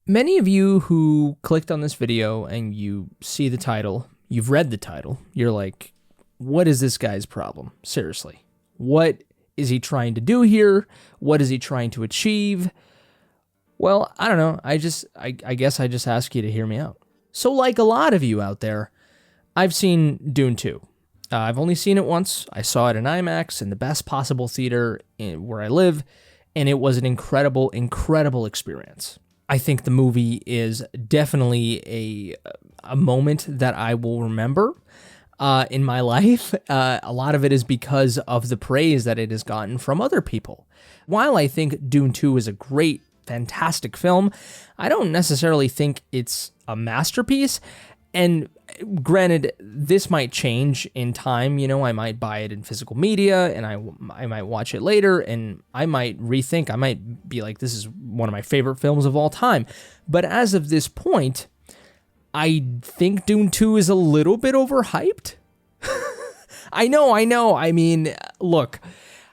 Many of you who clicked on this video and you see the title, you've read the title, you're like, what is this guy's problem? Seriously. What is he trying to do here? What is he trying to achieve? Well, I don't know. I guess I just ask you to hear me out. So like a lot of you out there, I've seen Dune 2. I've only seen it once. I saw it in IMAX in the best possible theater where I live, and it was an incredible, incredible experience. I think the movie is definitely a moment that I will remember in my life. A lot of it is because of the praise that it has gotten from other people. While I think Dune 2 is a great, fantastic film, I don't necessarily think it's a masterpiece. And granted, this might change in time. You know, I might buy it in physical media and I might watch it later and I might rethink. I might be like, this is one of my favorite films of all time. But as of this point, I think Dune 2 is a little bit overhyped. I know. I mean, look,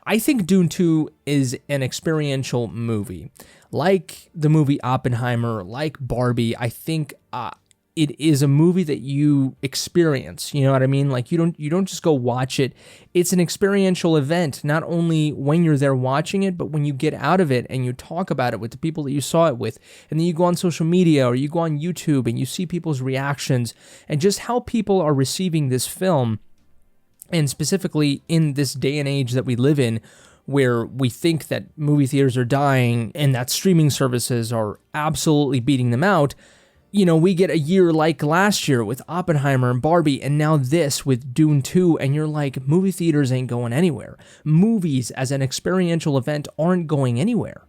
I think Dune 2 is an experiential movie. Like the movie Oppenheimer, like Barbie, I think it is a movie that you experience, you know what I mean? Like you don't just go watch it. It's an experiential event, not only when you're there watching it, but when you get out of it and you talk about it with the people that you saw it with. And then you go on social media or you go on YouTube and you see people's reactions and just how people are receiving this film. And specifically in this day and age that we live in, where we think that movie theaters are dying and that streaming services are absolutely beating them out. You know, we get a year like last year with Oppenheimer and Barbie, and now this with Dune 2, and you're like, movie theaters ain't going anywhere. Movies as an experiential event aren't going anywhere.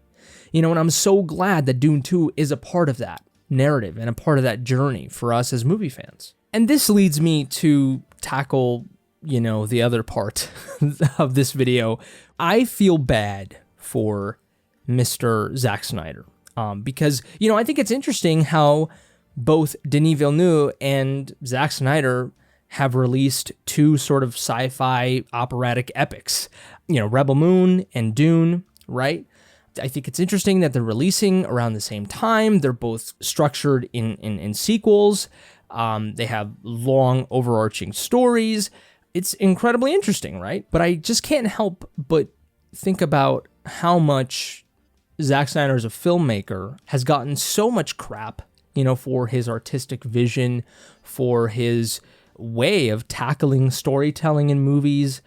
You know, and I'm so glad that Dune 2 is a part of that narrative and a part of that journey for us as movie fans. And this leads me to tackle, you know, the other part of this video. I feel bad for Mr. Zack Snyder because, you know, I think it's interesting how both Denis Villeneuve and Zack Snyder have released two sort of sci-fi operatic epics, you know, Rebel Moon and Dune, right? I think it's interesting that they're releasing around the same time. They're both structured in sequels. They have long overarching stories. It's incredibly interesting, right? But I just can't help but think about how much Zack Snyder as a filmmaker has gotten so much crap, you know, for his artistic vision, for his way of tackling storytelling in movies,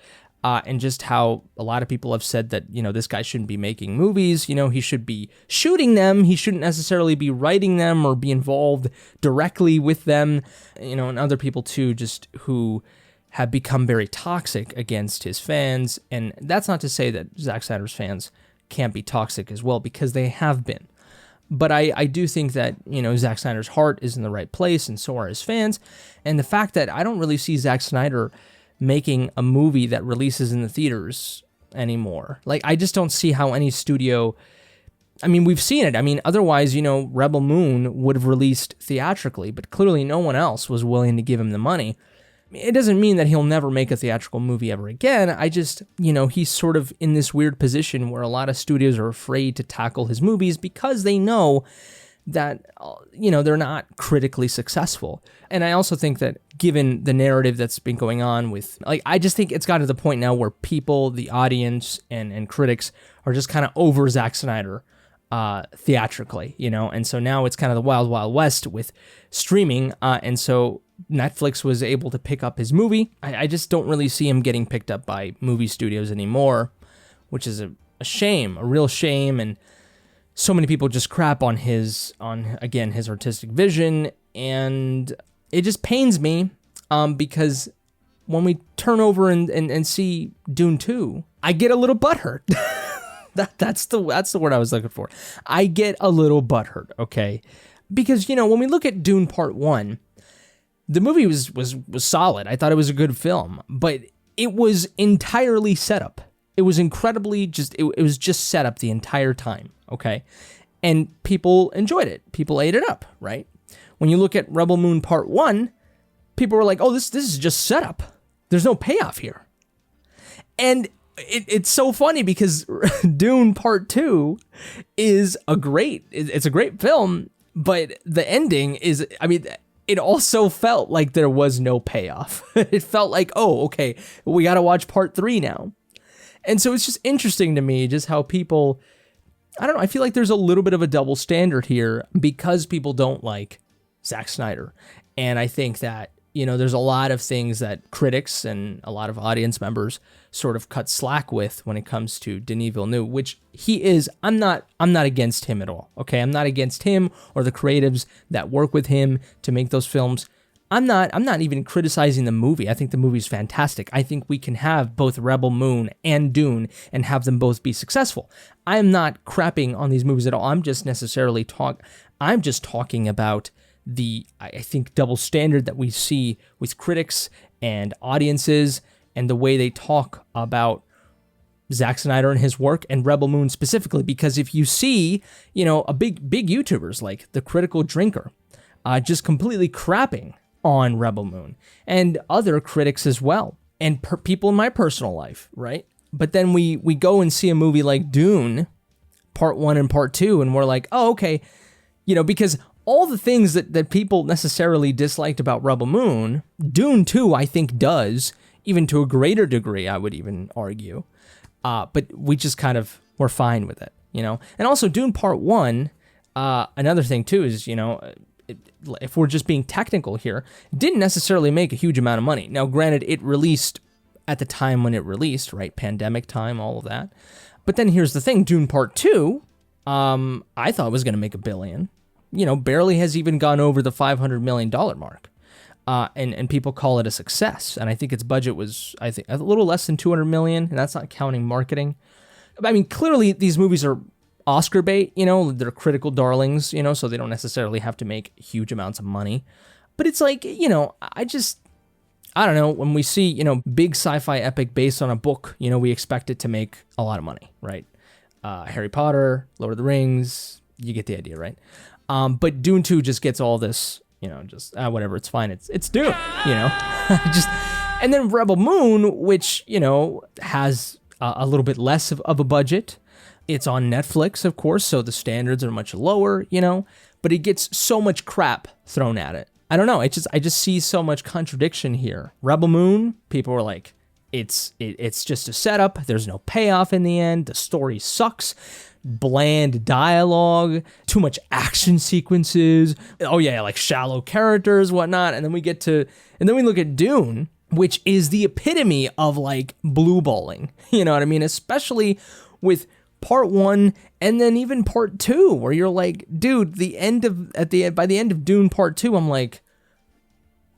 and just how a lot of people have said that, you know, this guy shouldn't be making movies, you know, he should be shooting them, he shouldn't necessarily be writing them or be involved directly with them, you know, and other people too, just who have become very toxic against his fans. And that's not to say that Zack Snyder's fans can't be toxic as well, because they have been. But I do think that, you know, Zack Snyder's heart is in the right place, and so are his fans. And the fact that I don't really see Zack Snyder making a movie that releases in the theaters anymore. Like, I just don't see how any studio... I mean, we've seen it. I mean, otherwise, you know, Rebel Moon would have released theatrically, but clearly no one else was willing to give him the money. It doesn't mean that he'll never make a theatrical movie ever again. I just, you know, he's sort of in this weird position where a lot of studios are afraid to tackle his movies because they know that, you know, they're not critically successful. And I also think that given the narrative that's been going on with, like, I just think it's gotten to the point now where people, the audience and critics are just kind of over Zack Snyder theatrically, you know? And so now it's kind of the wild, wild west with streaming. And so Netflix was able to pick up his movie. I just don't really see him getting picked up by movie studios anymore, which is a shame, a real shame. And so many people just crap on his artistic vision. And it just pains me because when we turn over and see Dune 2, I get a little butthurt. That's the word I was looking for. I get a little butthurt, okay? Because, you know, when we look at Dune Part 1, the movie was solid. I thought it was a good film, but it was entirely set up. It was incredibly it was just set up the entire time, okay? And people enjoyed it. People ate it up, right? When you look at Rebel Moon Part 1, people were like, oh, this is just set up. There's no payoff here. And it's so funny because Dune Part 2 is it's a great film, But the ending is, I mean, it also felt like there was no payoff. It felt like, oh, okay, we got to watch part 3 now. And so it's just interesting to me just how people, I don't know, I feel like there's a little bit of a double standard here because people don't like Zack Snyder. And I think that, you know, there's a lot of things that critics and a lot of audience members sort of cut slack with when it comes to Denis Villeneuve, which he is, I'm not against him at all, okay? I'm not against him or the creatives that work with him to make those films. I'm not even criticizing the movie. I think the movie's fantastic. I think we can have both Rebel Moon and Dune and have them both be successful. I'm not crapping on these movies at all. I'm just talking about the, I think, double standard that we see with critics and audiences and the way they talk about Zack Snyder and his work and Rebel Moon specifically. Because if you see, you know, a big YouTubers like The Critical Drinker just completely crapping on Rebel Moon and other critics as well and people in my personal life, right? But then we go and see a movie like Dune part 1 and part 2 and we're like, oh, okay, you know, because all the things that people necessarily disliked about Rebel Moon, Dune 2, I think, does, even to a greater degree, I would even argue. But we just kind of were fine with it, you know? And also, Dune Part 1, another thing, too, is, you know, if we're just being technical here, it didn't necessarily make a huge amount of money. Now, granted, it released at the time when it released, right? Pandemic time, all of that. But then here's the thing, Dune Part 2, I thought was going to make $1 billion. You know, barely has even gone over the $500 million mark. And people call it a success. And I think its budget was, I think, a little less than $200 million, and that's not counting marketing. I mean, clearly these movies are Oscar bait, you know, they're critical darlings, you know, so they don't necessarily have to make huge amounts of money. But it's like, you know, I don't know, when we see, you know, big sci-fi epic based on a book, you know, we expect it to make a lot of money, right? Harry Potter, Lord of the Rings, you get the idea, right? But Dune 2 just gets all this, you know, just whatever, it's fine. It's Dune, you know, and then Rebel Moon, which, you know, has a little bit less of a budget. It's on Netflix, of course, so the standards are much lower, you know, but it gets so much crap thrown at it. I don't know. I just see so much contradiction here. Rebel Moon, people were like, it's just a setup. There's no payoff in the end. The story sucks. Bland dialogue, too much action sequences. Oh yeah, like shallow characters, whatnot. And then we look at Dune, which is the epitome of like blue balling. You know what I mean? Especially with part 1 and then even part 2, where you're like, dude, by the end of Dune part 2, I'm like,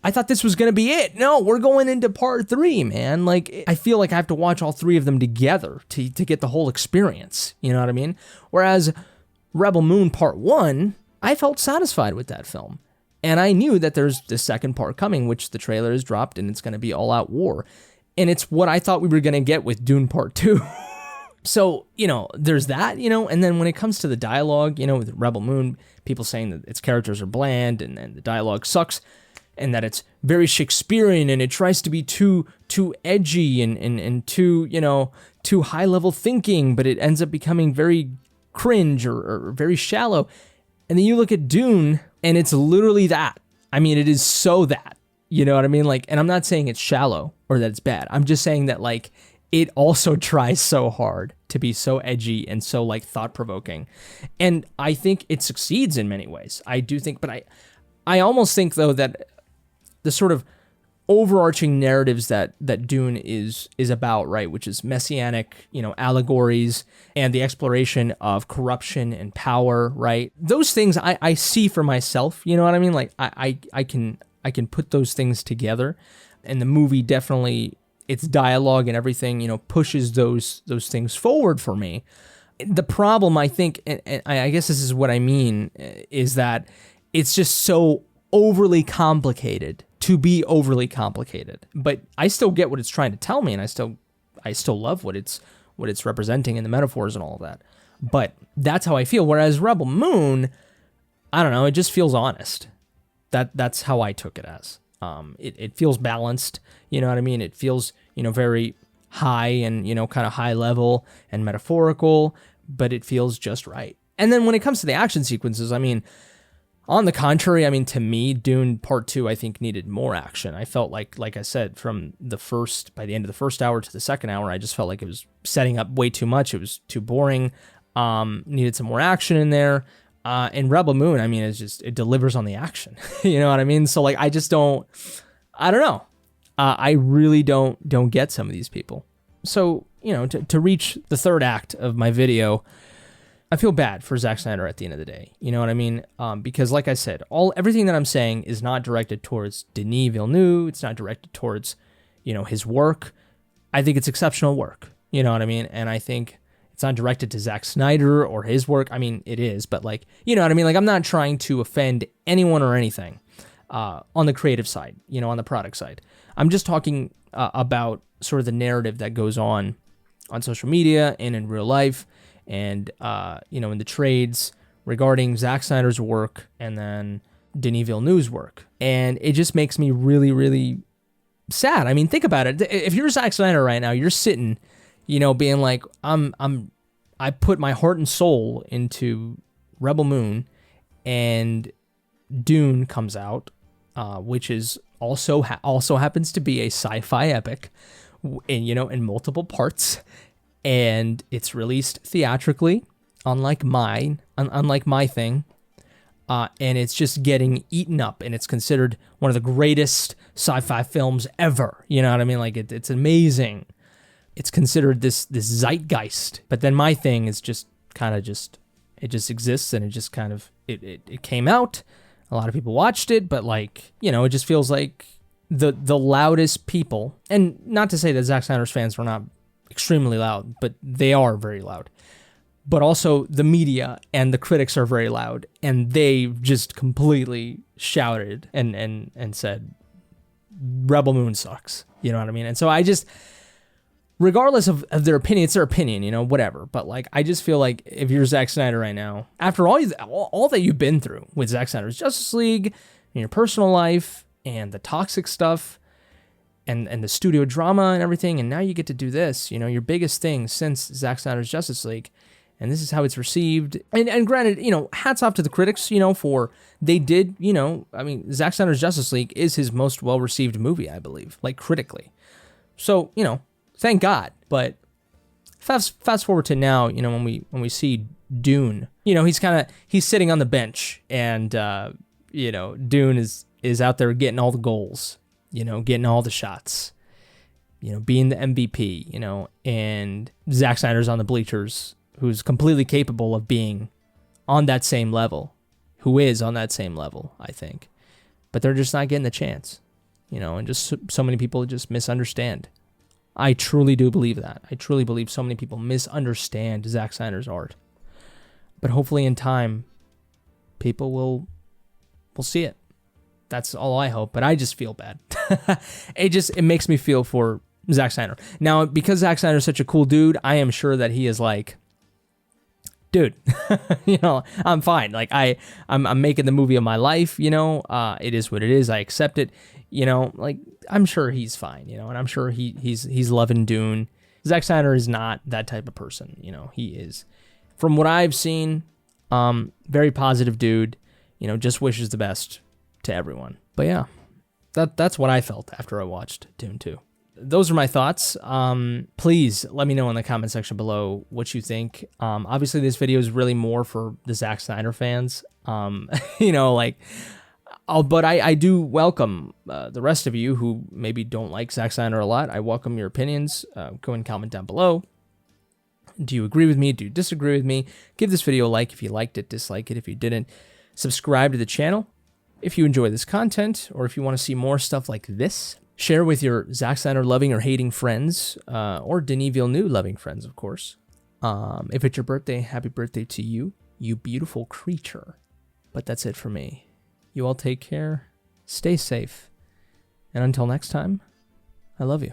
I thought this was going to be it. No, we're going into part 3, man. Like, I feel like I have to watch all 3 of them together to get the whole experience. You know what I mean? Whereas Rebel Moon part 1, I felt satisfied with that film. And I knew that there's the second part coming, which the trailer is dropped, and it's going to be all-out war. And it's what I thought we were going to get with Dune part 2. So, you know, there's that, you know, and then when it comes to the dialogue, you know, with Rebel Moon, people saying that its characters are bland and the dialogue sucks, and that it's very Shakespearean and it tries to be too edgy and too, you know, too high-level thinking, but it ends up becoming very cringe or very shallow. And then you look at Dune, and it's literally that. I mean, it is so that. You know what I mean? Like, and I'm not saying it's shallow or that it's bad. I'm just saying that, like, it also tries so hard to be so edgy and so, like, thought-provoking. And I think it succeeds in many ways. I do think, but I almost think, though, that the sort of overarching narratives that Dune is about, right, which is messianic, you know, allegories and the exploration of corruption and power, right? Those things I see for myself, you know what I mean? Like, I can put those things together, and the movie definitely, its dialogue and everything, you know, pushes those things forward for me. The problem, I think, and I guess this is what I mean, is that it's just so overly complicated to be overly complicated. But I still get what it's trying to tell me, and I still love what it's representing and the metaphors and all of that. But that's how I feel. Whereas Rebel Moon, I don't know, it just feels honest. That's how I took it as. It feels balanced, you know what I mean? It feels, you know, very high and, you know, kind of high level and metaphorical, but it feels just right. And then when it comes to the action sequences, I mean, On the contrary, I mean, to me, Dune Part 2, I think, needed more action. I felt like I said, by the end of the first hour to the second hour, I just felt like it was setting up way too much. It was too boring. Needed some more action in there. And Rebel Moon, I mean, it delivers on the action. You know what I mean? So like, I don't know. I really don't get some of these people. So, you know, to reach the third act of my video, I feel bad for Zack Snyder at the end of the day. You know what I mean? Because like I said, everything that I'm saying is not directed towards Denis Villeneuve. It's not directed towards, you know, his work. I think it's exceptional work. You know what I mean? And I think it's not directed to Zack Snyder or his work. I mean, it is, but like, you know what I mean? Like, I'm not trying to offend anyone or anything on the creative side, you know, on the product side. I'm just talking about sort of the narrative that goes on social media and in real life and, you know, in the trades regarding Zack Snyder's work and then Denis Villeneuve's work. And it just makes me really, really sad. I mean, think about it. If you're Zack Snyder right now, you're sitting, you know, being like, I put my heart and soul into Rebel Moon, and Dune comes out, which is also happens to be a sci-fi epic, and you know, in multiple parts, and it's released theatrically, unlike my thing, and it's just getting eaten up, and it's considered one of the greatest sci-fi films ever. You know what I mean? Like it's amazing. It's considered this zeitgeist, but then my thing is just kind of it just exists, and it just kind of it came out. A lot of people watched it, but like, you know, it just feels like the loudest people, and not to say that Zack Snyder's fans were not extremely loud, but they are very loud. But also the media and the critics are very loud, and they just completely shouted and said Rebel Moon sucks. You know what I mean? And so I just, regardless of their opinion, it's their opinion, you know, whatever. But like, I just feel like if you're Zack Snyder right now, after all that you've been through with Zack Snyder's Justice League, and your personal life, and the toxic stuff, and the studio drama and everything, and now you get to do this, you know, your biggest thing since Zack Snyder's Justice League, and this is how it's received. And granted, you know, hats off to the critics, you know, they did, you know, I mean, Zack Snyder's Justice League is his most well-received movie, I believe, like critically. So, you know, thank God. But fast forward to now, you know, when we see Dune, you know, he's sitting on the bench, and you know, Dune is out there getting all the goals, you know, getting all the shots, you know, being the MVP, you know, and Zack Snyder's on the bleachers, who's completely capable of being on that same level, who is on that same level, I think. But they're just not getting the chance, you know, and just so many people just misunderstand. I truly do believe that. I truly believe so many people misunderstand Zack Snyder's art. But hopefully in time, people will see it. That's all I hope. But I just feel bad. It makes me feel for Zack Snyder. Now, because Zack Snyder is such a cool dude, I am sure that he is like, dude, you know, I'm fine. Like I'm making the movie of my life, you know, it is what it is. I accept it, you know, like I'm sure he's fine, you know, and I'm sure he's loving Dune. Zack Snyder is not that type of person, you know, he is, from what I've seen, very positive dude, you know, just wishes the best to everyone. But yeah, that's what I felt after I watched Dune 2. Those are my thoughts. Please let me know in the comment section below what you think. Obviously, this video is really more for the Zack Snyder fans. You know, like, but I do welcome the rest of you who maybe don't like Zack Snyder a lot. I welcome your opinions. Go and comment down below. Do you agree with me? Do you disagree with me? Give this video a like if you liked it, dislike it if you didn't. Subscribe to the channel if you enjoy this content, or if you want to see more stuff like this. Share with your Zack Snyder loving or hating friends, or Denis Villeneuve loving friends, of course. If it's your birthday, happy birthday to you, you beautiful creature. But that's it for me. You all take care, stay safe, and until next time, I love you.